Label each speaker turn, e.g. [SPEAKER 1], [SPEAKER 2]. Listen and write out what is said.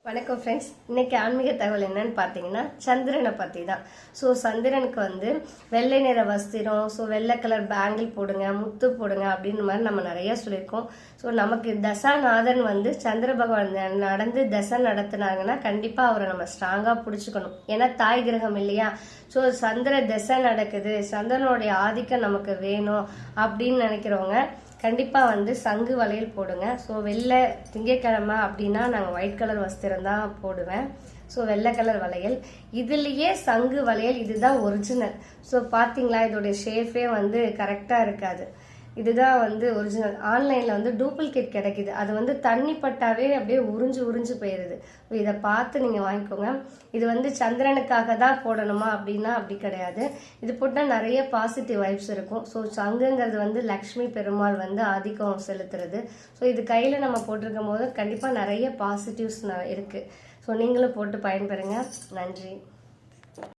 [SPEAKER 1] வணக்கம் ஃப்ரெண்ட்ஸ். இன்னைக்கு ஆன்மீக தகவல் என்னன்னு பார்த்தீங்கன்னா சந்திரனை பற்றி தான். ஸோ சந்திரனுக்கு வெள்ளை நிற வஸ்திரம், ஸோ வெள்ளை கலர் பேங்கிள் போடுங்க, முத்து போடுங்க அப்படின்னு மாதிரி நம்ம நிறைய சொல்லியிருக்கோம். ஸோ நமக்கு தசாநாதன் சந்திர பகவான் நடந்து தசை நடத்துனாங்கன்னா கண்டிப்பாக அவரை நம்ம ஸ்ட்ராங்காக பிடிச்சிக்கணும். ஏன்னா தாய் கிரகம் இல்லையா. ஸோ சந்திர தசை நடக்குது, சந்திரனுடைய ஆதிக்கம் நமக்கு வேணும் அப்படின்னு நினைக்கிறவங்க கண்டிப்பாக சங்கு வளையல் போடுங்க. ஸோ வெள்ளை திங்கக்கிழமை அப்படின்னா நாங்கள் ஒயிட் கலர் வஸ்திரம் தான் போடுவேன். ஸோ வெள்ளை கலர் வளையல், இதுலேயே சங்கு வளையல் இதுதான் ஒரிஜினல். ஸோ பார்த்தீங்களா, இதோடைய ஷேப்பே கரெக்டாக இருக்காது. இதுதான் ஒரிஜினல். ஆன்லைனில் டூப்ளிகேட் கிடைக்குது. அது தண்ணி பட்டாவே அப்படியே உறிஞ்சு உறிஞ்சு போயிடுது. இதை பார்த்து நீங்கள் வாங்கிக்கோங்க. இது சந்திரனுக்காக தான் போடணுமா அப்படின்னா அப்படி கிடையாது. இது போட்டால் நிறைய பாசிட்டிவ் வைப்ஸ் இருக்கும். ஸோ சங்குங்கிறது லக்ஷ்மி பெருமாள் ஆதிக்கம் செலுத்துறது. ஸோ இது கையில் நம்ம போட்டிருக்கும் போது கண்டிப்பாக நிறைய பாசிட்டிவ்ஸ் இருக்குது. ஸோ நீங்களும் போட்டு பயன்பெறுங்க. நன்றி.